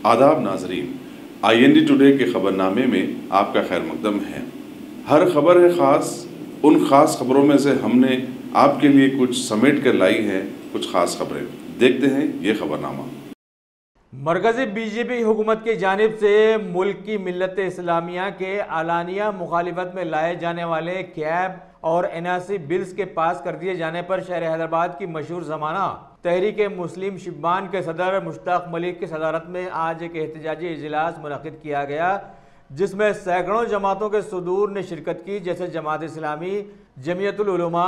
आदाब नाजरीन, IND today के खबरनामे में आपका खैर मकदम है। हर खबर है ख़ास, उन ख़ास खबरों में से हमने आपके लिए कुछ समेट कर लाई हैं कुछ ख़ास खबरें। देखते हैं ये खबरनामा। मरकज़ी बीजेपी हुकूमत की जानिब से मुल्क की मिल्लत इस्लामिया के आलानिया मुखालिफत में लाए जाने वाले कैब और NRC बिल्स के पास कर दिए जाने पर शहर हैदराबाद की मशहूर ज़माना तहरीक मुस्लिम शिब्बान के सदर मुश्ताक मलिक की सदारत में आज एक एहतजाजी इजलास मुनक़िद किया गया, जिसमें सैकड़ों जमातों के सदूर ने शिरकत की, जैसे जमात इस्लामी, जमीयतुल उलमा,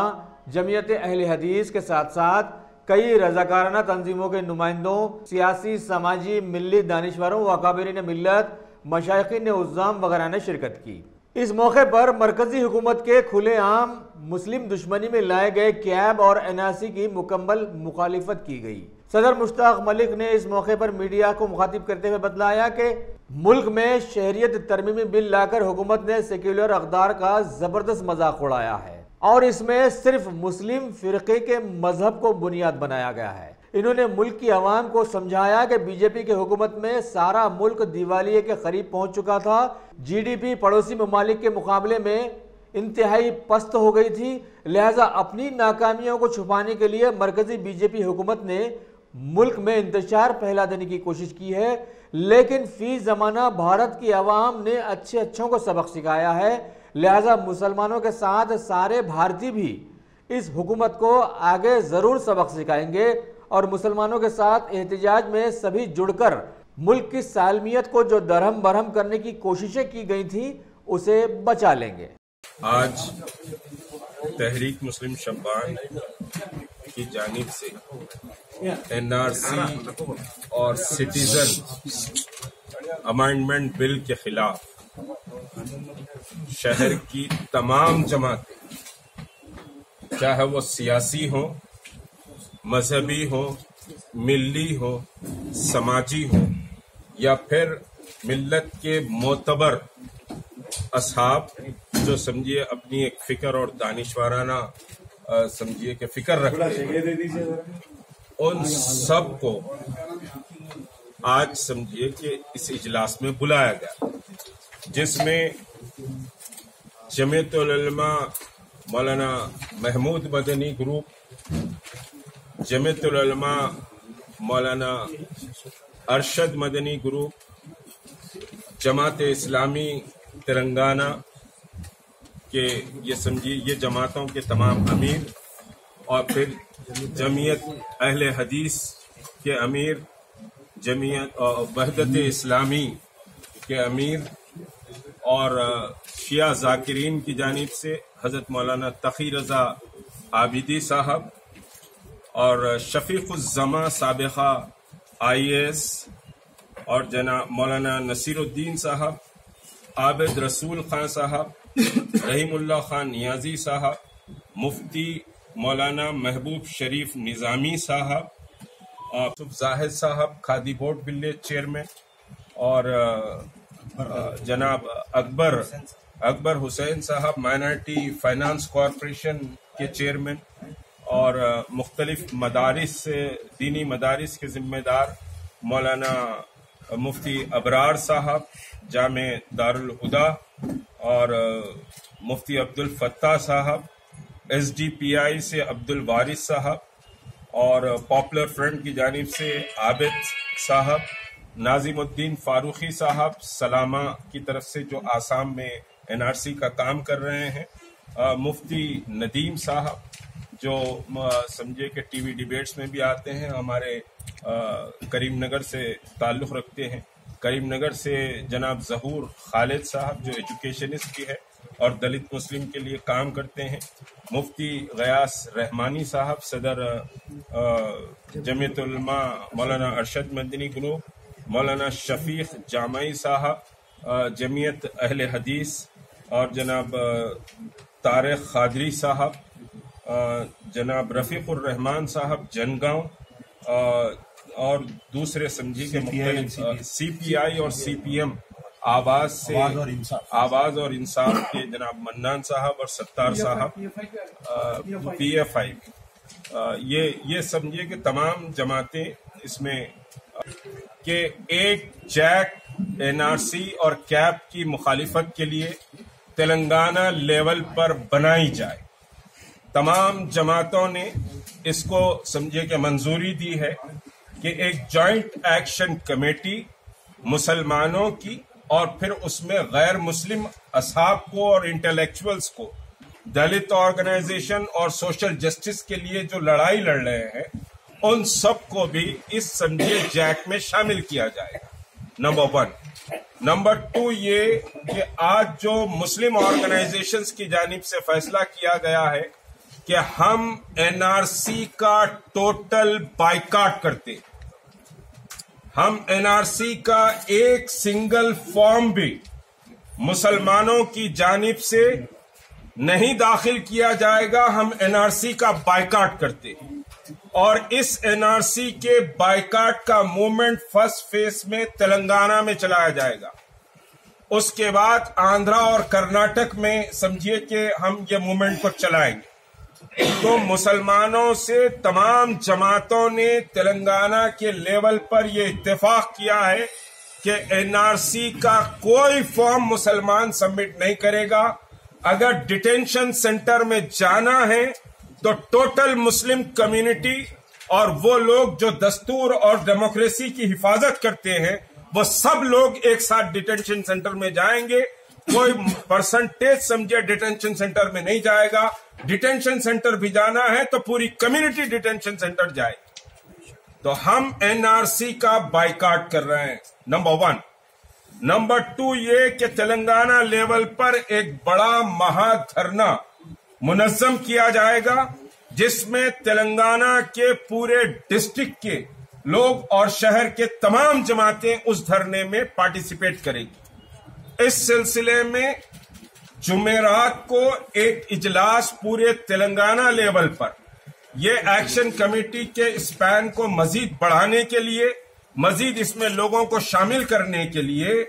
जमीयत अहले हदीस के साथ साथ कई रज़ाकाराना तंजीमों के नुमाइंदों, सियासी, समाजी, मिली दानिशवरों, अकाबिरीन मिल्लत, मशाइखीन उज़्ज़ाम वगैरह ने शिरकत की। इस मौके पर मरकजी हुकूमत के खुलेआम मुस्लिम दुश्मनी में लाए गए कैब और NRC की मुकम्मल मुखालिफत की गई। सदर मुश्ताक मलिक ने इस मौके पर मीडिया को मुखातिब करते हुए बतलाया कि मुल्क में शहरियत तरमीमी बिल लाकर हुकूमत ने सेक्युलर अक़दार का जबरदस्त मजाक उड़ाया है और इसमें सिर्फ मुस्लिम फ़िरक़े के मजहब को बुनियाद बनाया गया है। इन्होंने मुल्क की आवाम को समझाया कि बीजेपी की हुकूमत में सारा मुल्क दिवालिये के करीब पहुंच चुका था। GDP पड़ोसी ममालिक के मुकाबले में इंतहाई पस्त हो गई थी, लिहाजा अपनी नाकामियों को छुपाने के लिए मरकजी बीजेपी हुकूमत ने मुल्क में इंतशार फैला देने की कोशिश की है। लेकिन फी ज़माना भारत की आवाम ने अच्छों को सबक सिखाया है, लिहाजा मुसलमानों के साथ सारे भारतीय भी इस हुकूमत को आगे ज़रूर सबक सिखाएंगे और मुसलमानों के साथ एहतजाज में सभी जुड़कर मुल्क की सालमियत को जो दरहम बरहम करने की कोशिशें की गई थी उसे बचा लेंगे। आज तहरीक मुस्लिम शब्बान की जानिब से NRC और सिटीजन अमेंडमेंट बिल के खिलाफ शहर की तमाम जमातें, चाहे वो सियासी हो, मजहबी हो, मिल्ली हो, समाजी हो या फिर मिल्लत के मोतबर असहाब जो समझिए अपनी एक फिक्र और दानिशवाराना समझिए कि फिक्र रखते हैं, उन सब को आज समझिए कि इस इजलास में बुलाया गया, जिसमें जमीयतुल उलमा मौलाना महमूद मदनी ग्रुप, जमीयतुल उलमा मौलाना अरशद मदनी ग्रुप, जमात इस्लामी तेलंगाना के ये समझिए ये जमातों के तमाम अमीर और फिर जमीयत अहले हदीस के अमीर, जमीयत और वहदत इस्लामी के अमीर और शिया जाकिरीन की जानिब से हजरत मौलाना तकी रजा आबिदी साहब और शफीक़ुज़्ज़मा साबिक़ा IAS और जनाब मौलाना नसीरुद्दीन साहब, आबिद रसूल खान साहब, रहीमुल्लाह खान नियाजी साहब, मुफ्ती मौलाना महबूब शरीफ निज़ामी साहब, जाहिद साहब खादी बोर्ड विलेज चेयरमैन और जनाब अकबर हुसैन साहब माइनॉरिटी फाइनेंस कॉरपोरेशन के चेयरमैन और मुख्तलिफ मदारिस से दीनी मदारिस के जिम्मेदार मौलाना मुफ्ती अबरार साहब जामे दारुल हुदा और मुफ्ती अब्दुल फत्ताह साहब, SDPI से अब्दुल वारिस साहब और पॉपुलर फ्रंट की जानिब से आबिद साहब, नाजिमुद्दीन फारूकी साहब सलामा की तरफ से जो आसाम में NRC का काम कर रहे हैं, मुफ्ती नदीम साहब जो समझे कि TV डिबेट्स में भी आते हैं, हमारे करीमनगर से ताल्लुक़ रखते हैं, करीमनगर से जनाब ज़हूर खालिद साहब जो एजुकेशनिस्ट भी है और दलित मुस्लिम के लिए काम करते हैं, मुफ्ती गयास रहमानी साहब सदर जमीयतुल उलमा मौलाना अरशद मदनी ग्रुप, मौलाना शफीक जामई साहब जमीयत अहले हदीस और जनाब तारिक खादरी साहब, जनाब रफ़ीकुर रहमान साहब जनगांव और दूसरे समझी के मुख्तलिफ CPI और CPM आवाज से आवाज और इंसाफ के जनाब मन्नान साहब और सत्तार साहब PFI ये समझिए कि तमाम जमातें इसमें कि एक जैक, एनआरसी और कैब की मुखालिफत के लिए तेलंगाना लेवल पर बनाई जाए। तमाम जमातों ने इसको समझे कि मंजूरी दी है कि एक जॉइंट एक्शन कमेटी मुसलमानों की और फिर उसमें गैर मुस्लिम असहाब को और इंटेलेक्चुअल्स को, दलित ऑर्गेनाइजेशन और सोशल जस्टिस के लिए जो लड़ाई लड़ रहे हैं, उन सबको भी इस समझे जैक में शामिल किया जाएगा। नंबर 1। नंबर 2 ये कि आज जो मुस्लिम ऑर्गेनाइजेशंस की जानिब से फैसला किया गया है कि हम एनआरसी का टोटल बायकॉट करते हैं। हम एनआरसी का एक सिंगल फॉर्म भी मुसलमानों की जानिब से नहीं दाखिल किया जाएगा। हम एनआरसी का बायकॉट करते हैं और इस एनआरसी के बायकॉट का मूवमेंट फर्स्ट फेज में तेलंगाना में चलाया जाएगा। उसके बाद आंध्रा और कर्नाटक में समझिए कि हम ये मूवमेंट को चलाएंगे। तो मुसलमानों से तमाम जमातों ने तेलंगाना के लेवल पर यह इत्तेफाक किया है कि एनआरसी का कोई फॉर्म मुसलमान सबमिट नहीं करेगा। अगर डिटेंशन सेंटर में जाना है तो टोटल मुस्लिम कम्युनिटी और वो लोग जो दस्तूर और डेमोक्रेसी की हिफाजत करते हैं, वो सब लोग एक साथ डिटेंशन सेंटर में जाएंगे। कोई परसेंटेज समझे डिटेंशन सेंटर में नहीं जाएगा। डिटेंशन सेंटर भी जाना है तो पूरी कम्युनिटी डिटेंशन सेंटर जाएगी। तो हम एनआरसी का बायकॉट कर रहे हैं, नंबर 1। नंबर 2 ये कि तेलंगाना लेवल पर एक बड़ा महाधरना मुनज़्ज़म किया जाएगा, जिसमें तेलंगाना के पूरे डिस्ट्रिक्ट के लोग और शहर के तमाम जमातें उस धरने में पार्टिसिपेट करेगी। इस सिलसिले में जुमेरात को एक इजलास पूरे तेलंगाना लेवल पर यह एक्शन कमेटी के स्पैन को मजीद बढ़ाने के लिए, मजीद इसमें लोगों को शामिल करने के लिए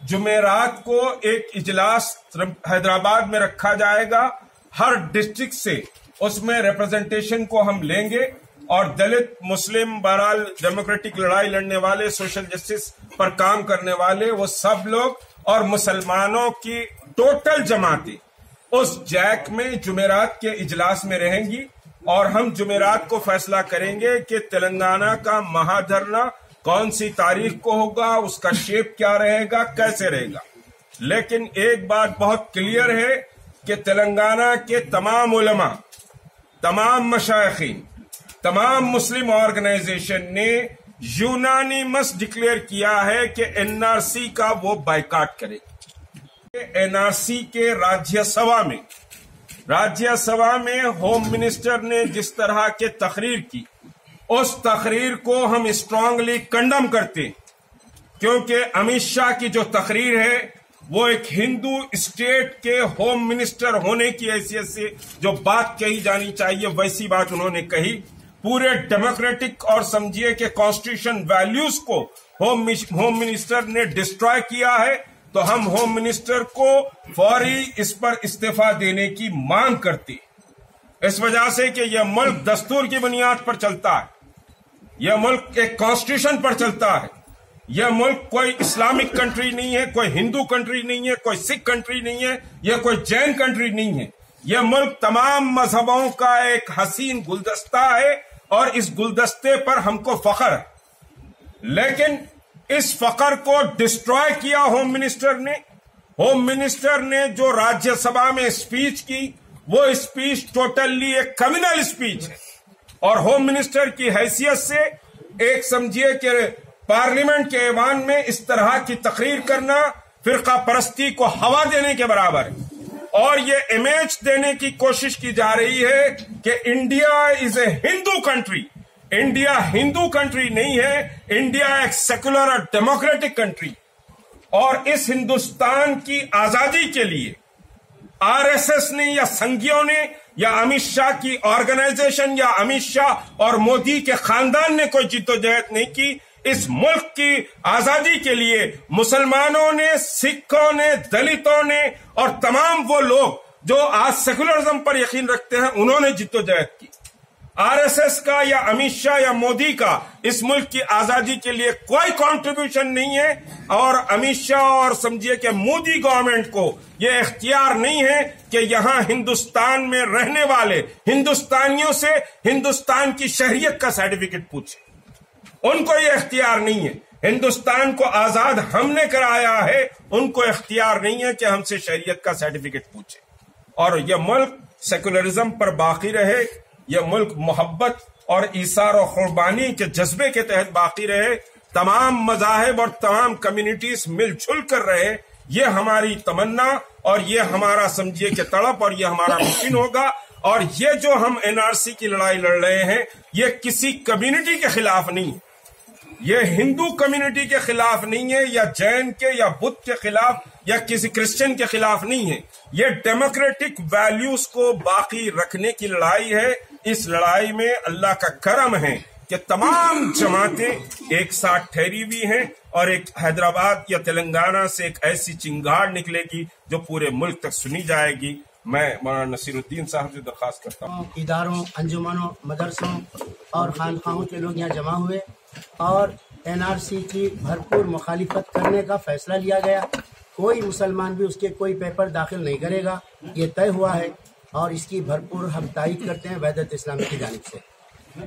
जुमेरात को एक इजलास हैदराबाद में रखा जाएगा। हर डिस्ट्रिक्ट से उसमें रिप्रेजेंटेशन को हम लेंगे और दलित, मुस्लिम, बहरहाल डेमोक्रेटिक लड़ाई लड़ने वाले, सोशल जस्टिस पर काम करने वाले, वो सब लोग और मुसलमानों की टोटल जमातें उस जैक में जुमेरात के इजलास में रहेंगी और हम जुमेरात को फैसला करेंगे कि तेलंगाना का महाधरना कौन सी तारीख को होगा, उसका शेप क्या रहेगा, कैसे रहेगा। लेकिन एक बात बहुत क्लियर है कि तेलंगाना के तमाम उलमा, तमाम मशाइखीन, तमाम मुस्लिम ऑर्गेनाइजेशन ने यूनानिमस डिक्लेयर किया है कि एनआरसी का वो बायकॉट करेगी। एनआरसी के राज्यसभा में होम मिनिस्टर ने जिस तरह के तकरीर की, उस तकरीर को हम स्ट्रांगली कंडम करते हैं, क्योंकि अमित शाह की जो तकरीर है वो एक हिंदू स्टेट के होम मिनिस्टर होने की हैसियत से जो बात कही जानी चाहिए वैसी बात उन्होंने कही। पूरे डेमोक्रेटिक और समझिए कि कॉन्स्टिट्यूशन वैल्यूज को होम मिनिस्टर ने डिस्ट्रॉय किया है। तो हम होम मिनिस्टर को फौरी इस पर इस्तीफा देने की मांग करते, इस वजह से कि यह मुल्क दस्तूर की बुनियाद पर चलता है, यह मुल्क एक कॉन्स्टिट्यूशन पर चलता है। यह मुल्क कोई इस्लामिक कंट्री नहीं है, कोई हिंदू कंट्री नहीं है, कोई सिख कंट्री नहीं है, यह कोई जैन कंट्री नहीं है। यह मुल्क तमाम मजहबों का एक हसीन गुलदस्ता है और इस गुलदस्ते पर हमको फख्र है। लेकिन इस फख्र को डिस्ट्रॉय किया होम मिनिस्टर ने। होम मिनिस्टर ने जो राज्यसभा में स्पीच की, वो स्पीच टोटली एक कम्युनल स्पीच है और होम मिनिस्टर की हैसियत से एक समझिए कि पार्लियामेंट के ऐवान में इस तरह की तकरीर करना फिरका परस्ती को हवा देने के बराबर है। और ये इमेज देने की कोशिश की जा रही है कि India is a Hindu country. India Hindu country नहीं है, इंडिया एक सेकुलर और डेमोक्रेटिक कंट्री। और इस हिंदुस्तान की आजादी के लिए आरएसएस ने या संघियों ने या अमित शाह की ऑर्गेनाइजेशन या अमित शाह और मोदी के खानदान ने कोई जिद्दोजहद नहीं की। इस मुल्क की आजादी के लिए मुसलमानों ने, सिखों ने, दलितों ने और तमाम वो लोग जो आज सेकुलरिज्म पर यकीन रखते हैं, उन्होंने जिद्दोजहद की। आरएसएस का या अमित शाह या मोदी का इस मुल्क की आजादी के लिए कोई कंट्रीब्यूशन नहीं है। और अमित शाह और समझिए कि मोदी गवर्नमेंट को यह इख्तियार नहीं है कि यहां हिंदुस्तान में रहने वाले हिंदुस्तानियों से हिंदुस्तान की शहरियत का सर्टिफिकेट पूछे। उनको यह इख्तियार नहीं है। हिंदुस्तान को आजाद हमने कराया है, उनको इख्तियार नहीं है कि हमसे शहरियत का सर्टिफिकेट पूछे। और यह मुल्क सेकुलरिज्म पर बाकी रहे, यह मुल्क मोहब्बत और ईसार और कुर्बानी के जज्बे के तहत बाकी रहे, तमाम मजाहिब और तमाम कम्युनिटीज मिलजुल कर रहे। यह हमारी तमन्ना और यह हमारा समझिए कि तड़प और यह हमारा मिशन होगा। और ये जो हम एनआरसी की लड़ाई लड़ रहे हैं, यह किसी कम्युनिटी के खिलाफ नहीं है, ये हिंदू कम्युनिटी के खिलाफ नहीं है, या जैन के या बुद्ध के खिलाफ या किसी क्रिश्चियन के खिलाफ नहीं है। ये डेमोक्रेटिक वैल्यूज को बाकी रखने की लड़ाई है। इस लड़ाई में अल्लाह का करम है कि तमाम जमातें एक साथ ठहरी हुई हैं और एक हैदराबाद या तेलंगाना से एक ऐसी चिंगार निकलेगी जो पूरे मुल्क तक सुनी जाएगी। मैं मौलाना नसीरुद्दीन साहब से दरखास्त करता हूँ। इदारों, अंजुमनों, मदरसों और खानखाहों के लोग यहाँ जमा हुए और एनआरसी की भरपूर मुखालिफत करने का फैसला लिया गया। कोई मुसलमान भी उसके कोई पेपर दाखिल नहीं करेगा, ये तय हुआ है और इसकी भरपूर हम तारीफ करते हैं वहदत इस्लामी की जानिब से।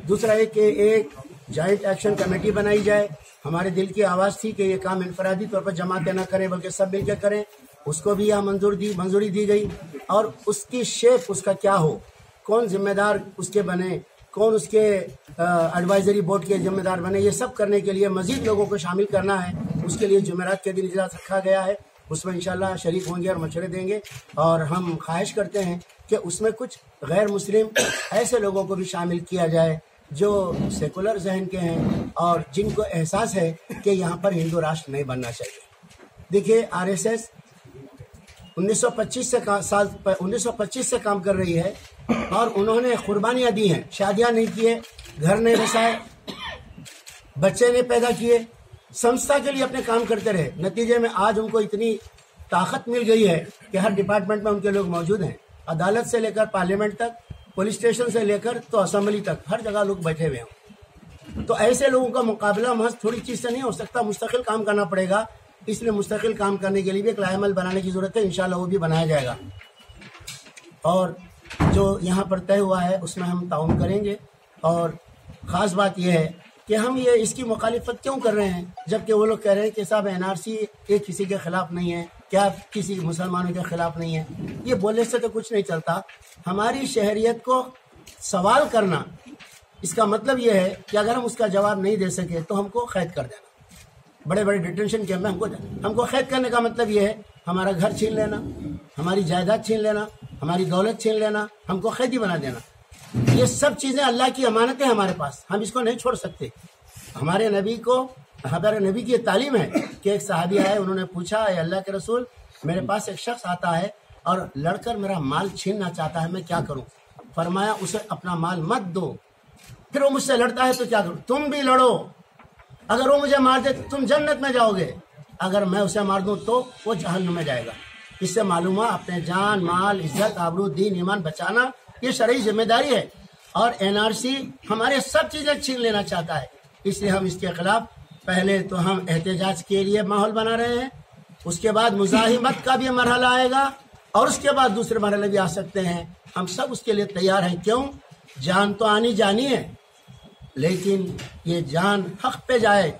दूसरा है कि एक जॉइंट एक्शन कमेटी बनाई जाए। हमारे दिल की आवाज़ थी कि ये काम इनफरादी तौर पर जमातें न करें बल्कि सब मिलकर करें, उसको भी यहाँ मंजूरी दी गई। और उसकी शेप उसका क्या हो, कौन जिम्मेदार उसके बने, कौन उसके एडवाइजरी बोर्ड के जिम्मेदार बने, ये सब करने के लिए मजीद लोगों को शामिल करना है। उसके लिए जुमेरात के दिन इजलास रखा गया है, उसमें इंशाल्लाह शरीक होंगे और मशवरे देंगे। और हम ख्वाहिश करते हैं कि उसमें कुछ गैर मुस्लिम ऐसे लोगों को भी शामिल किया जाए जो सेकुलर जहन के हैं और जिनको एहसास है कि यहाँ पर हिंदू राष्ट्र नहीं बनना चाहिए। देखिए, आरएसएस 1925 से काम कर रही है और उन्होंने कुर्बानियाँ दी हैं। शादियाँ नहीं किए, घर नहीं बसाए, बच्चे नहीं पैदा किए, संस्था के लिए अपने काम करते रहे। नतीजे में आज उनको इतनी ताकत मिल गई है कि हर डिपार्टमेंट में उनके लोग मौजूद हैं। अदालत से लेकर पार्लियामेंट तक, पुलिस स्टेशन से लेकर तो असेंबली तक, हर जगह लोग बैठे हुए हैं। तो ऐसे लोगों का मुकाबला महज थोड़ी चीज़ से नहीं हो सकता, मुस्तकिल काम करना पड़ेगा। इसलिए मुस्तकिल काम करने के लिए भी एक लाएमल बनाने की ज़रूरत है। इंशाल्लाह वो भी बनाया जाएगा और जो यहाँ पर तय हुआ है उसमें हम ताउन करेंगे। और ख़ास बात यह है कि हम ये इसकी मुखालिफत क्यों कर रहे हैं, जबकि वो लोग कह रहे हैं कि साहब एनआरसी एक किसी के ख़िलाफ़ नहीं है, क्या किसी मुसलमानों के ख़िलाफ़ नहीं है। ये बोलने से तो कुछ नहीं चलता। हमारी शहरियत को सवाल करना, इसका मतलब ये है कि अगर हम उसका जवाब नहीं दे सके तो हमको कैद कर देना। बड़े बड़े डिटेंशन कैंप में हमको कैद करने का मतलब ये है हमारा घर छीन लेना, हमारी जायदाद छीन लेना, हमारी दौलत छीन लेना, हमको कैदी बना देना। ये सब चीज़ें अल्लाह की अमानतें हमारे पास, हम इसको नहीं छोड़ सकते। हमारे नबी की तालीम है कि एक सहाबी आए, उन्होंने पूछा, अल्लाह के रसूल, मेरे पास एक शख्स आता है और लड़कर मेरा माल छीनना चाहता है, मैं क्या करूं? फरमाया, उसे अपना माल मत दो। फिर वो मुझसे लड़ता है तो क्या करूं? तुम भी लड़ो, अगर वो मुझे मार दे तो तुम जन्नत में जाओगे, अगर मैं उसे मार दूं तो वो जहन्नम में जाएगा। इससे मालूम हुआ अपने जान, माल, इज्जत, आबरू, दीन, ईमान बचाना ये शरई जिम्मेदारी है। और एनआरसी हमारे सब चीज़ें छीन लेना चाहता है। इसलिए हम इसके खिलाफ पहले तो हम एहतजाज के लिए माहौल बना रहे हैं, उसके बाद मुजाहिमत का भी मरहला आएगा और उसके बाद दूसरे मरहले भी आ सकते हैं। हम सब उसके लिए तैयार हैं। क्यों? जान तो आनी जानी है, लेकिन ये जान हक पे जाए,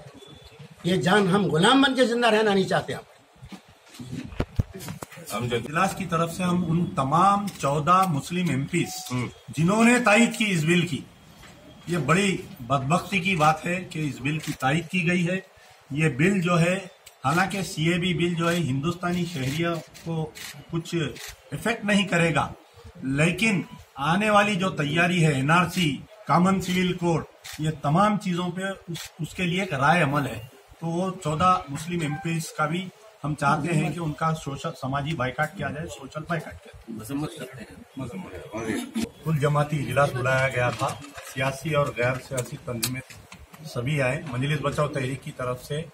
ये जान हम गुलाम बन के जिंदा रहना नहीं चाहते। हम इजलास की तरफ से हम उन तमाम 14 मुस्लिम एमपीज जिन्होंने तायद की इस बिल की, ये बड़ी बदबख्ती की बात है कि इस बिल की तायद की गई है। ये बिल जो है, हालांकि सीएबी बिल जो है हिंदुस्तानी शहरियों को कुछ इफेक्ट नहीं करेगा, लेकिन आने वाली जो तैयारी है एनआरसी, कॉमन सिविल कोड, ये तमाम चीजों पे उसके लिए एक राय अमल है। तो वो 14 मुस्लिम एमपीज का भी हम चाहते हैं कि उनका सोशल समाजी बाइकाट किया जाए, सोशल बाइकाट किया जाए। मजम्मत करते हैं। कुल जमाती इजलास बुलाया गया था, सियासी और गैर सियासी तंजीमें सभी आए। मजलिस बचाओ तहरीक की तरफ से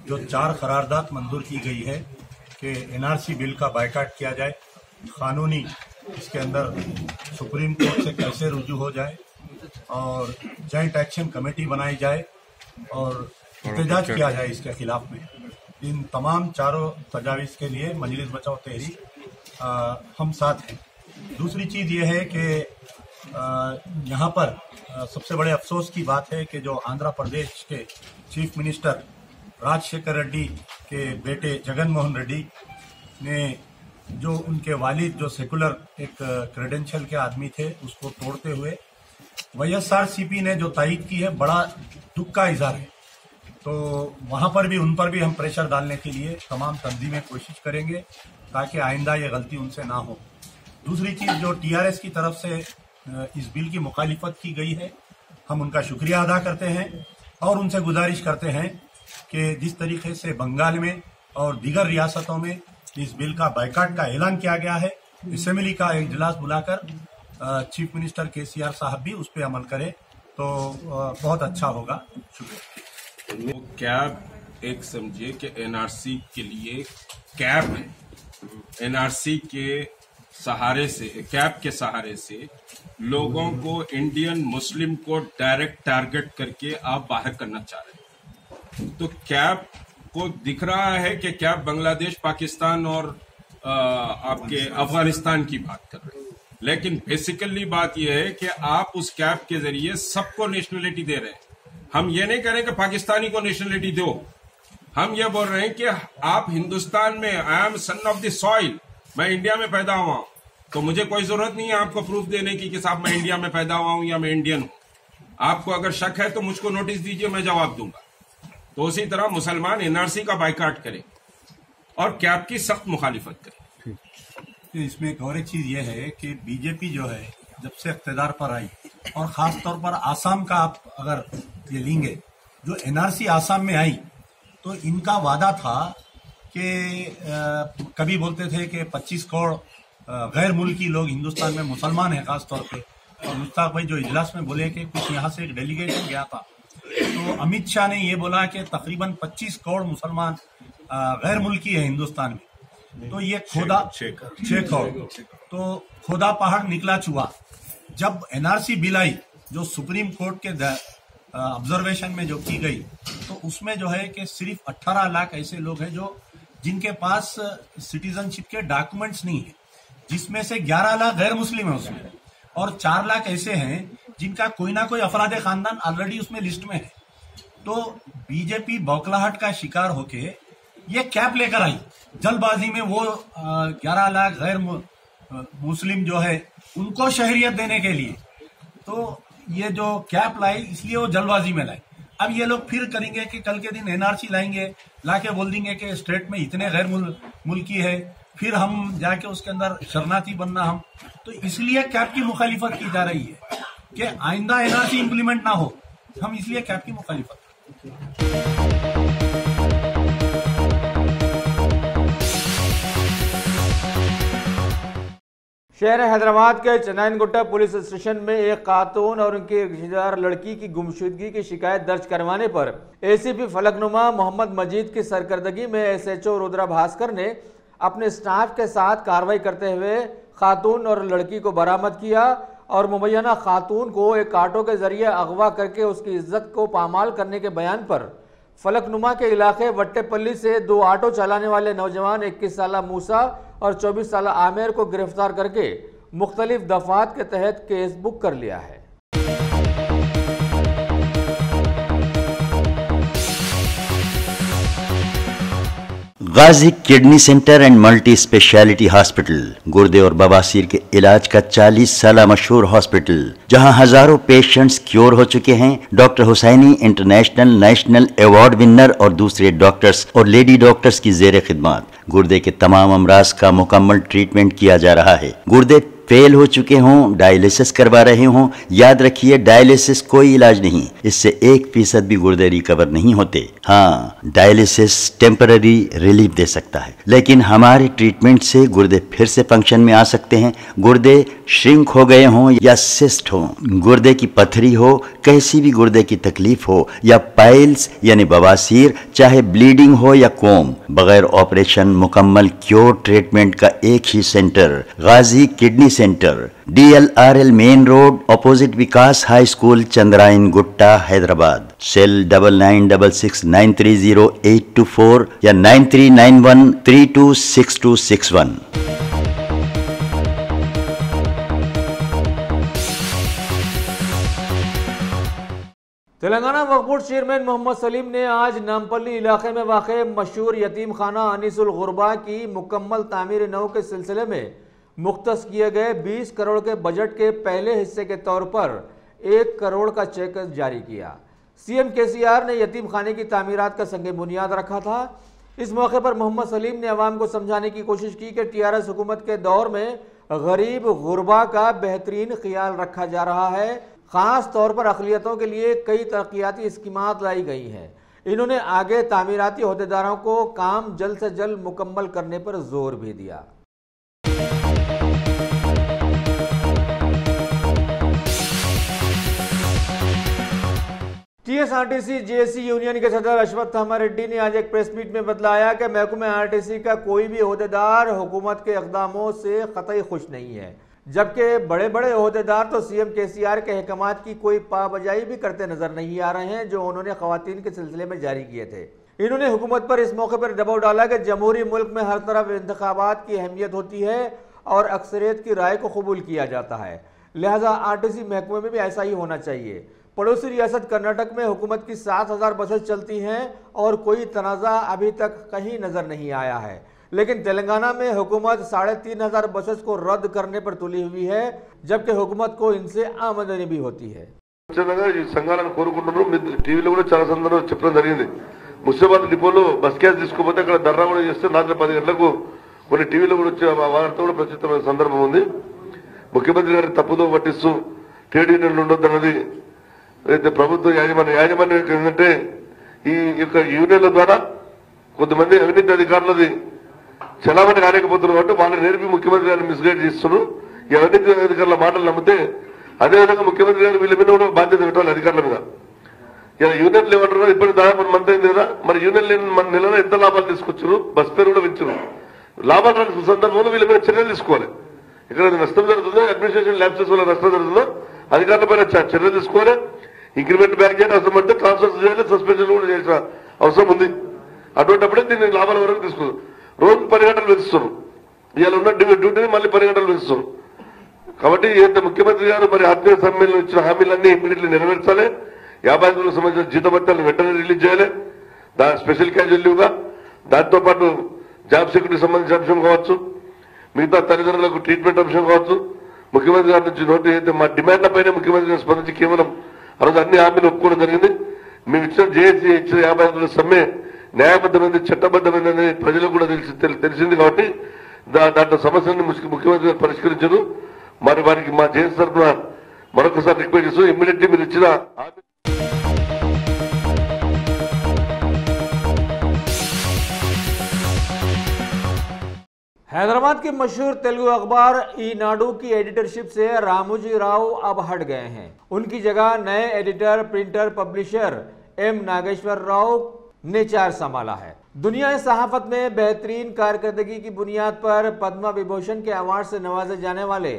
जो 4 करारदाद मंजूर की गई है कि एनआरसी बिल का बाइकाट किया जाए, कानूनी इसके अंदर सुप्रीम कोर्ट से कैसे रुजू हो जाए और जॉइंट एक्शन कमेटी बनाई जाए और एहतजाज किया जाए इसके खिलाफ में। इन तमाम चारों तजावीज़ के लिए मजलिस बचाओ तहरीक हम साथ हैं। दूसरी चीज़ ये है कि यहाँ पर सबसे बड़े अफसोस की बात है कि जो आंध्र प्रदेश के चीफ मिनिस्टर राजशेखर रेड्डी के बेटे जगन मोहन रेड्डी ने जो उनके वालिद जो सेकुलर एक क्रेडेंशियल के आदमी थे उसको तोड़ते हुए YSRCP ने जो तायीद की है, बड़ा दुख का इजहार है। तो वहां पर भी उन पर भी हम प्रेशर डालने के लिए तमाम तंजीमें कोशिश करेंगे ताकि आइंदा ये गलती उनसे ना हो। दूसरी चीज जो TRS की तरफ से इस बिल की मुखालिफत की गई है, हम उनका शुक्रिया अदा करते हैं और उनसे गुजारिश करते हैं कि जिस तरीके से बंगाल में और दीगर रियासतों में इस बिल का बायकाट का ऐलान किया गया है, असेंबली का एक इजलास बुलाकर चीफ मिनिस्टर KCR साहब भी उस पर अमल करें तो बहुत अच्छा होगा। शुक्रिया। तो कैब एक समझिए कि NRC के लिए कैब है। NRC के सहारे से, कैब के सहारे से लोगों को, इंडियन मुस्लिम को डायरेक्ट टारगेट करके आप बाहर करना चाह रहे हैं। तो कैब को दिख रहा है कि कैब बांग्लादेश, पाकिस्तान और आपके अफगानिस्तान की बात कर रहे हैं, लेकिन बेसिकली बात यह है कि आप उस कैब के जरिए सबको नेशनलिटी दे रहे हैं। हम ये नहीं कह रहे कि पाकिस्तानी को नेशनलिटी दो, हम ये बोल रहे हैं कि आप हिंदुस्तान में, I am son of the soil, मैं इंडिया में पैदा हुआ हूं, तो मुझे कोई जरूरत नहीं है आपको प्रूफ देने की कि साहब मैं इंडिया में पैदा हुआ हूं या मैं इंडियन हूं। आपको अगर शक है तो मुझको नोटिस दीजिए, मैं जवाब दूंगा। तो उसी तरह मुसलमान NRC का बाइकाट करें और कैब की सख्त मुखालिफत करें। इसमें एक और एक चीज ये है कि बीजेपी जो है जब से इख्तिदार पर आई, और खास तौर पर आसाम का आप अगर ये लेंगे, जो NRC आसाम में आई तो इनका वादा था कि कभी बोलते थे कि 25 करोड़ गैर मुल्की लोग हिंदुस्तान में मुसलमान हैं खास तौर पे, और मुश्ताक भाई जो इजलास में बोले कि कुछ यहाँ से एक डेलीगेशन गया था तो अमित शाह ने ये बोला कि तकरीबन 25 करोड़ मुसलमान गैर मुल्की है हिंदुस्तान में। तो ये खोदा 6 करोड़, तो खोदा पहाड़ निकला चुहा। जब NRC बिल आई जो सुप्रीम कोर्ट के ऑब्जर्वेशन में जो की गई, तो उसमें जो है कि सिर्फ 18 लाख ऐसे लोग हैं जो जिनके पास सिटीजनशिप के डॉक्यूमेंट्स नहीं है, जिसमें से 11 लाख गैर मुस्लिम है उसमें, और 4 लाख ऐसे हैं जिनका कोई ना कोई अफराद खानदान ऑलरेडी उसमें लिस्ट में है। तो बीजेपी बौखलाहट का शिकार होके ये कैप लेकर आई जल्दबाजी में, वो 11 लाख गैर मुस्लिम जो है उनको शहरियत देने के लिए। तो ये जो कैप लाई इसलिए वो जल्दबाजी में लाई। अब ये लोग फिर करेंगे कि कल के दिन NRC लाएंगे, लाके बोल देंगे कि स्टेट में इतने गैर मुल्की है, फिर हम जाके उसके अंदर शरणार्थी बनना हम। तो इसलिए कैप की मुखालिफत की जा रही है कि आइंदा NRC इम्प्लीमेंट ना हो, हम इसलिए कैप की मुखालिफत। शहर हैदराबाद के चंदानगुट्टा पुलिस स्टेशन में एक खातून और उनकी रिश्तेदार लड़की की गुमशुदगी की शिकायत दर्ज करवाने पर ACP फलकनुमा मोहम्मद मजीद की सरकर्दगी में SHO रुद्रा भास्कर ने अपने स्टाफ के साथ कार्रवाई करते हुए खातून और लड़की को बरामद किया और मुबैना खातून को एक ऑटो के जरिए अगवा करके उसकी इज्जत को पामाल करने के बयान पर फलकनुमा के इलाके वट्टेपल्ली से 2 ऑटो चलाने वाले नौजवान 21 साला मूसा और 24 साला आमिर को गिरफ्तार करके मुख्तलिफ दफात के तहत केस बुक कर लिया है। Ghazi kidney centre and multi speciality hospital, गुर्दे और बवासीर के इलाज का 40 साल मशहूर हॉस्पिटल, जहां हजारों पेशेंट्स क्योर हो चुके हैं। Doctor Hussaini international national award winner और दूसरे डॉक्टर्स और लेडी डॉक्टर्स की जेर खिदमत गुर्दे के तमाम अमराज का मुकम्मल ट्रीटमेंट किया जा रहा है। गुर्दे फेल हो चुके हों, डायलिसिस करवा रहे हों, याद रखिए डायलिसिस कोई इलाज नहीं, इससे 1% भी गुर्दे रिकवर नहीं होते। हाँ, डायलिसिस टेम्पररी रिलीफ दे सकता है, लेकिन हमारे ट्रीटमेंट से गुर्दे फिर से फंक्शन में आ सकते हैं। गुर्दे श्रिंक हो गए हों या सिस्ट हो, गुर्दे की पथरी हो, कैसी भी गुर्दे की तकलीफ हो, या पाइल्स यानी बवासीर, चाहे ब्लीडिंग हो या कोम, बगैर ऑपरेशन मुकम्मल क्योर ट्रीटमेंट का एक ही centre Ghazi kidney centre, DLRL main road, opposite Vikas high school, Chandrayan Gutta, Hyderabad. Cell 9966930824 या 9391326261। तेलंगाना वक्फ बोर्ड चेयरमैन मोहम्मद सलीम ने आज नामपल्ली इलाके में वाक़े मशहूर यतीम खाना अनीसुल गुरबा की मुकम्मल तामीर नौ के सिलसिले में मुख्तस किए गए 20 करोड़ के बजट के पहले हिस्से के तौर पर 1 करोड़ का चेक जारी किया। CM KCR ने यतीम खाने की तामीरात का संग बुनियाद रखा था। इस मौके पर मोहम्मद सलीम ने अवाम को समझाने की कोशिश की कि TRS हुकूमत के दौर में गरीब गुरबा का बेहतरीन ख्याल रखा जा रहा है। ख़ास तौर पर अक़लियतों के लिए कई तरक्याती स्कीमात लाई गई हैं। इन्होंने आगे तामीराती अहदेदारों को काम जल्द से जल्द मुकम्मल करने पर जोर भी दिया। TSRTC JSC यूनियन के सदर अश्वत्थामा रेड्डी ने आज एक प्रेस मीट में बतलाया कि महकमे RTC का कोई भी अहदेदार हुकूमत के इक़दामों से क़तई खुश नहीं है, जबकि बड़े बड़े अहदेदार तो CM KCR के अहकामात की कोई पाबजाई भी करते नजर नहीं आ रहे हैं जो उन्होंने ख़वातीन के सिलसिले में जारी किए थे। इन्होंने हुकूमत पर इस मौके पर दबाव डाला कि जमहूरी मुल्क में हर तरफ इंतखाबात की अहमियत होती है और अक्सरियत की राय को कबूल किया जाता है, लिहाजा RTC महकमे में भी ऐसा ही होना चाहिए। पड़ोसी रियासत कर्नाटक में हुकूमत की 7000 बसें चलती हैं और कोई तनाज़ा अभी तक कहीं नजर नहीं आया है, लेकिन तेलंगाना में हुकूमत 3500 बसेस को रद्द करने पर तुली हुई है, जबकि हुकूमत को इनसे आमदनी भी होती है। సంఘాలను కోరుకుంటున్నారు, టీవీలో కూడా చాలా సందర్భాల్లో చెప్పడం జరిగింది। మున్సిపల్ డిపోలో బస్ క్యాష్ తీసుకోపోతే అక్కడ ధర్నా కూడా చేస్తే రాత్రి 10 గంటలకు కొన్ని టీవీలో కూడా వచ్చే వార్త కూడా ప్రచురితమైన సందర్భం ఉంది। ముఖ్యమంత్రి గారిని తప్పుదో పట్టిస్తూ ట్రేడ్ యూనియన్లు ఉండొద్దన్నది అయితే ప్రభుత్వ యాజమాన్యం ఏంటంటే ఈ యొక్క యూనియన్ల ద్వారా కొంతమంది అవినీతి అధికారులది చలామణి కాలేకపోతున్నారు కాబట్టి వాళ్ళని నేర్పి ముఖ్యమంత్రి గారిని మిస్గైడ్ చేస్తున్నారు। ఈ అవినీతి అధికారుల మాటలు నమ్మితే అదేవిధంగా ముఖ్యమంత్రి గారు వీళ్ళ మీద కూడా బాధ్యత పెట్టాలి అధికారుల మీద। ఇలా యూనియన్లు ఏమంటారు, ఇప్పటికి దాదాపు మంత్ అయింది కదా, మరి యూనియన్ మన నెలలో ఎంత లాభాలు తీసుకొచ్చారు, బస్ పేరు కూడా పెంచారు, లాభాలు రాని సందర్భంలో వీళ్ళ మీద చర్యలు తీసుకోవాలి। ఇక్కడ నష్టం జరుగుతుందో, అడ్మినిస్ట్రేషన్ ల్యాబ్సెస్ వల్ల నష్టం జరుగుతుందో అధికారుల పైన చర్యలు తీసుకోవాలి। ఇంక్రిమెంట్ బ్యాక్ చేయాలి, అవసరం పడితే ట్రాన్స్ఫర్ చేయాలి, సస్పెన్షన్ కూడా చేయాల్సిన అవసరం ఉంది। అటువంటిప్పుడే దీన్ని లాభాల వరకు తీసుకున్నారు। రోజు 10 గంటలు పెంచుతారు, ఇవాళ ఉన్న డ్యూటీని మళ్ళీ 10 గంటలు పెంచుతారు। కాబట్టి ముఖ్యమంత్రి గారు మరి ఆత్మీయ సమ్మేళనం ఇచ్చిన హామీలన్నీ ఇమీడియట్లీ నెరవేర్చాలి। 50 సంబంధించిన జీతభత్యాలను వెంటనే రిలీజ్ చేయాలి, దాని స్పెషల్ క్యాజువల్ లీవ్గా, దాంతో పాటు జాబ్ సెక్యూరిటీ సంబంధించిన అంశం కావచ్చు, మిగతా తల్లిదండ్రులకు ట్రీట్మెంట్ అంశం కావచ్చు, ముఖ్యమంత్రి గారి నుంచి నోటి అయితే మా డిమాండ్లపైనే ముఖ్యమంత్రి గారు స్పందించి కేవలం ఆ రోజు అన్ని హామీలు ఒప్పుకోవడం జరిగింది। మేము ఇచ్చిన JSC ఇచ్చిన 55 సమ్మె న్యాయబద్ధమైనది, చట్టబద్ధమైనది ప్రజలకు కూడా తెలిసింది కాబట్టి దాంట్లో సమస్యలను ముఖ్యమంత్రి గారు పరిష్కరించారు। మరి వారికి మా JSC తరఫున మరొకసారి రిక్వెస్ట్ చేస్తూ ఇమ్మీడియట్లీ మీరు ఇచ్చిన हैदराबाद के मशहूर तेलुगु अखबार ईनाडू की एडिटरशिप से रामोजी राव अब हट गए हैं। उनकी जगह नए editor, printer, publisher M Nageswara Rao ने चार्ज संभाला है। दुनिया सहाफत में बेहतरीन कारकर्दगी की बुनियाद पर पद्म विभूषण के अवार्ड से नवाजे जाने वाले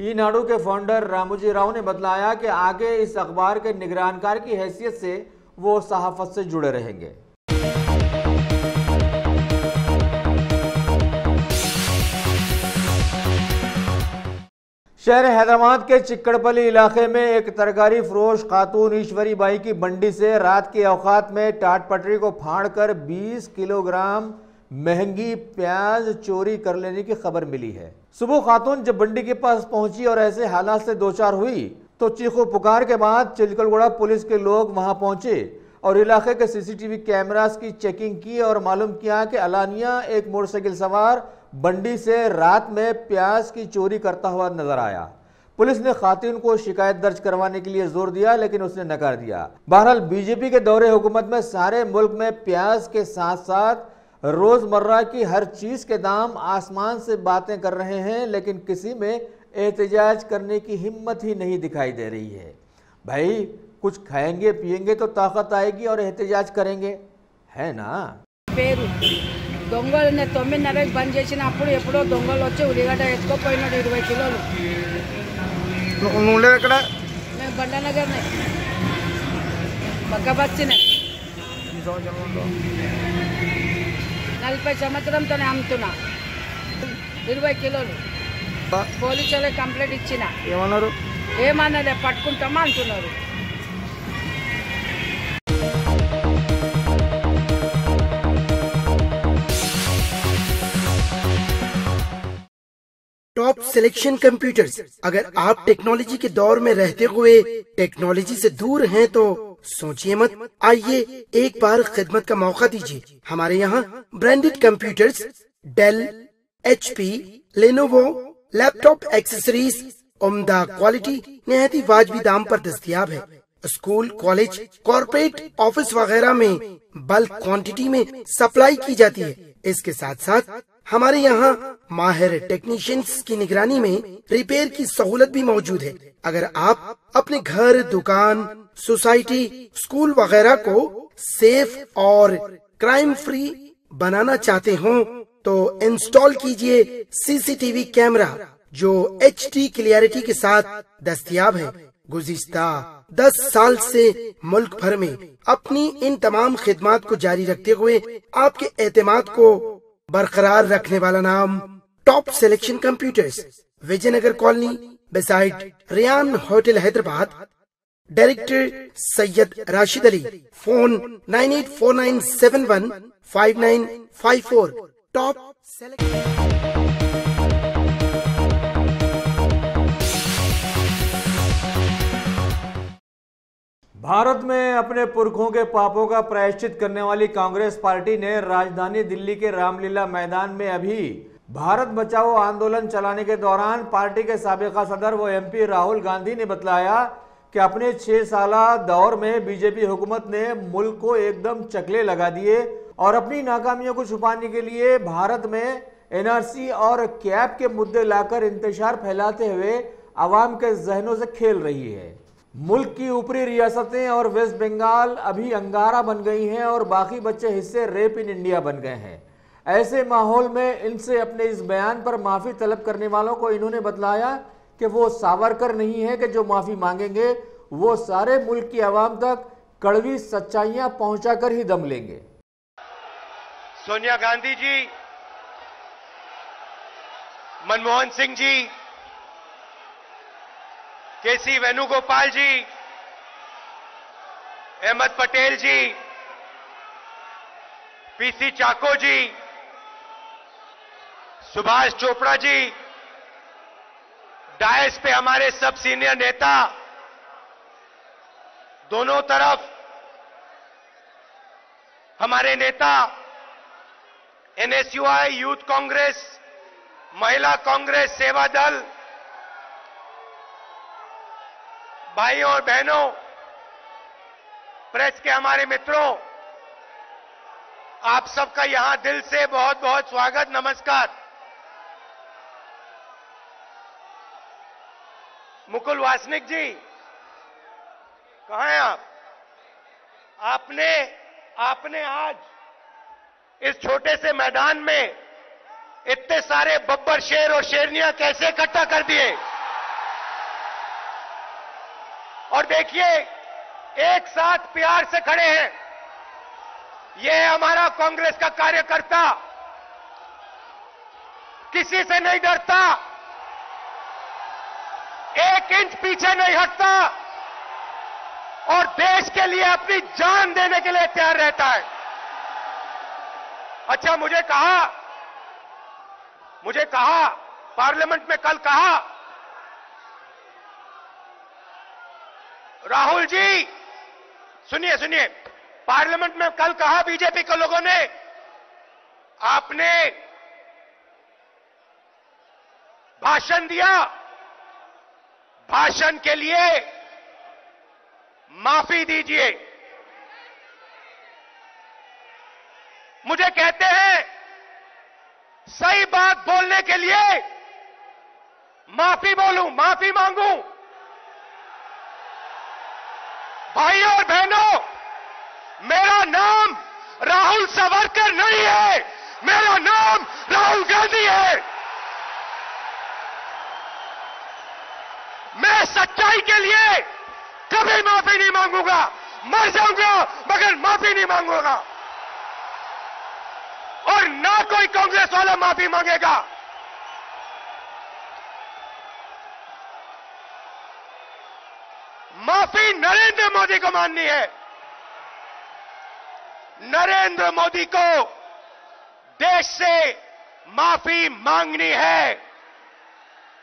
ईनाडू के फाउंडर रामोजी राव ने बतलाया कि आगे इस अखबार के निगरानकार की हैसियत से वो सहाफत से जुड़े रहेंगे। शहर हैदराबाद के चिक्कड़पल्ली इलाके में एक तरकारी फरोश खातून ईश्वरी बाई की बंडी से रात के औकात में टाट पटरी को फाड़कर 20 किलोग्राम महंगी प्याज चोरी कर लेने की खबर मिली है। सुबह खातून जब बंडी के पास पहुंची और ऐसे हालात से दो चार हुई तो चीखो पुकार के बाद चिलकलगुड़ा पुलिस के लोग वहां पहुंचे और इलाके के CCTV कैमरास की चेकिंग की और मालूम किया कि अलानिया एक मोटरसाइकिल सवार बंडी से रात में प्याज की चोरी करता हुआ नजर आया। पुलिस ने खातून को शिकायत दर्ज करवाने के लिए जोर दिया, लेकिन उसने नकार दिया। बहरहाल बीजेपी के दौरे हुकूमत में सारे मुल्क में प्याज के साथ साथ रोजमर्रा की हर चीज के दाम आसमान से बातें कर रहे हैं, लेकिन किसी में एहतजाज करने की हिम्मत ही नहीं दिखाई दे रही है। भाई कुछ खाएंगे पिएंगे तो ताकत आएगी और एहतजाज करेंगे, है ना। దొంగలు 9:30కి బంద్ చేసినప్పుడు ఎప్పుడో దొంగలు వచ్చి ఉల్లిగడ్డ ఎత్తుకోపోయినాడు 20 కిలోలు. నువ్వు ఉండేది ఎక్కడ? నేను బండానగర్నే పక్క బచ్చినే 40 సంవత్సరంతోనే అమ్ముతున్నా 20 కిలోలు. పోలీసులకు కంప్లైంట్ ఇచ్చిన. ఏమన్నారు? ఏమన్నదే పట్టుకుంటామా అంటున్నారు. Top selection computers. अगर आप टेक्नोलॉजी के दौर में रहते हुए टेक्नोलॉजी से दूर हैं तो सोचिए मत, आइए एक बार खिदमत का मौका दीजिए। हमारे यहाँ branded computers Dell, HP, Lenovo, laptop accessories उम्दा क्वालिटी निहायती वाजबी दाम पर दस्तयाब है। स्कूल, कॉलेज, कॉर्पोरेट, ऑफिस वगैरह में बल्क क्वांटिटी में सप्लाई की जाती है। इसके साथ साथ हमारे यहाँ माहिर टेक्नीशियंस की निगरानी में रिपेयर की सहूलत भी मौजूद है। अगर आप अपने घर, दुकान, सोसाइटी, स्कूल वगैरह को सेफ और क्राइम फ्री बनाना चाहते हो तो इंस्टॉल कीजिए CCTV कैमरा जो HD क्लियरिटी के साथ दस्तयाब है। गुज़िश्ता 10 साल से मुल्क भर में अपनी इन तमाम खिदमात को जारी रखते हुए आपके एतमाद को बरकरार रखने वाला नाम top selection computers, Vijayanagar colony beside Riyan hotel Hyderabad. Director Syed Rashid Ali. Phone 9849715954। Top Bharat में अपने पुरखों के पापों का प्रायश्चित करने वाली कांग्रेस पार्टी ने राजधानी दिल्ली के रामलीला मैदान में अभी भारत बचाओ आंदोलन चलाने के दौरान पार्टी के साबिका सदर व MP राहुल गांधी ने बतलाया कि अपने 6 साला दौर में बीजेपी हुकूमत ने मुल्क को एकदम चकले लगा दिए और अपनी नाकामियों को छुपाने के लिए भारत में NRC और कैब के मुद्दे लाकर इंतशार फैलाते हुए आवाम के जहनों से खेल रही है। मुल्क की ऊपरी रियासतें और वेस्ट बंगाल अभी अंगारा बन गई हैं और बाकी बच्चे हिस्से रेप इन इंडिया बन गए हैं। ऐसे माहौल में इनसे अपने इस बयान पर माफी तलब करने वालों को इन्होंने बतलाया कि वो सावरकर नहीं है कि जो माफी मांगेंगे वो सारे मुल्क की आवाम तक कड़वी सच्चाइयां पहुंचाकर ही दम लेंगे। सोनिया गांधी जी, मनमोहन सिंह जी, KC वेणुगोपाल जी, अहमद पटेल जी, PC चाको जी, सुभाष चोपड़ा जी, डायस पे हमारे सब सीनियर नेता, दोनों तरफ हमारे नेता, NSUI, यूथ कांग्रेस, महिला कांग्रेस, सेवा दल, भाइयों और बहनों, प्रेस के हमारे मित्रों, आप सबका यहां दिल से बहुत बहुत स्वागत, नमस्कार। मुकुल वासनिक जी, कहां हैं आप? आपने आज इस छोटे से मैदान में इतने सारे बब्बर शेर और शेरनियां कैसे इकट्ठा कर दिए? और देखिए, एक साथ प्यार से खड़े हैं। ये हमारा कांग्रेस का कार्यकर्ता किसी से नहीं डरता, 1 इंच पीछे नहीं हटता और देश के लिए अपनी जान देने के लिए तैयार रहता है। अच्छा, मुझे कहा पार्लियामेंट में कल कहा, राहुल जी सुनिए, पार्लियामेंट में कल कहा बीजेपी के लोगों ने, आपने भाषण दिया, भाषण के लिए माफी दीजिए। मुझे कहते हैं सही बात बोलने के लिए माफी बोलूं, माफी मांगूं। भाइयों और बहनों, मेरा नाम राहुल सावरकर नहीं है, मेरा नाम राहुल गांधी है। मैं सच्चाई के लिए कभी माफी नहीं मांगूंगा, मर जाऊंगा मगर माफी नहीं मांगूंगा, और ना कोई कांग्रेस वाला माफी मांगेगा। माफी नरेंद्र मोदी को माननी है। नरेंद्र मोदी को देश से माफी मांगनी है,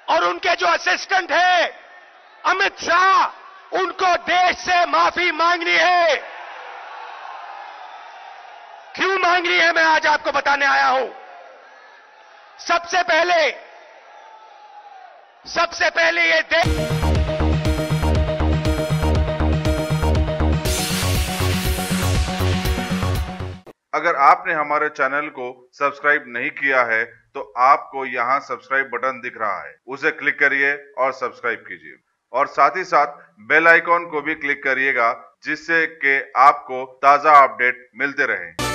और उनके जो असिस्टेंट है अमित शाह, उनको देश से माफी मांगनी है। क्यों मांगनी है मैं आज आपको बताने आया हूं। सबसे पहले ये देश, अगर आपने हमारे चैनल को सब्सक्राइब नहीं किया है तो आपको यहाँ सब्सक्राइब बटन दिख रहा है, उसे क्लिक करिए और सब्सक्राइब कीजिए, और साथ ही साथ बेल आइकॉन को भी क्लिक करिएगा, जिससे कि आपको ताज़ा अपडेट मिलते रहें।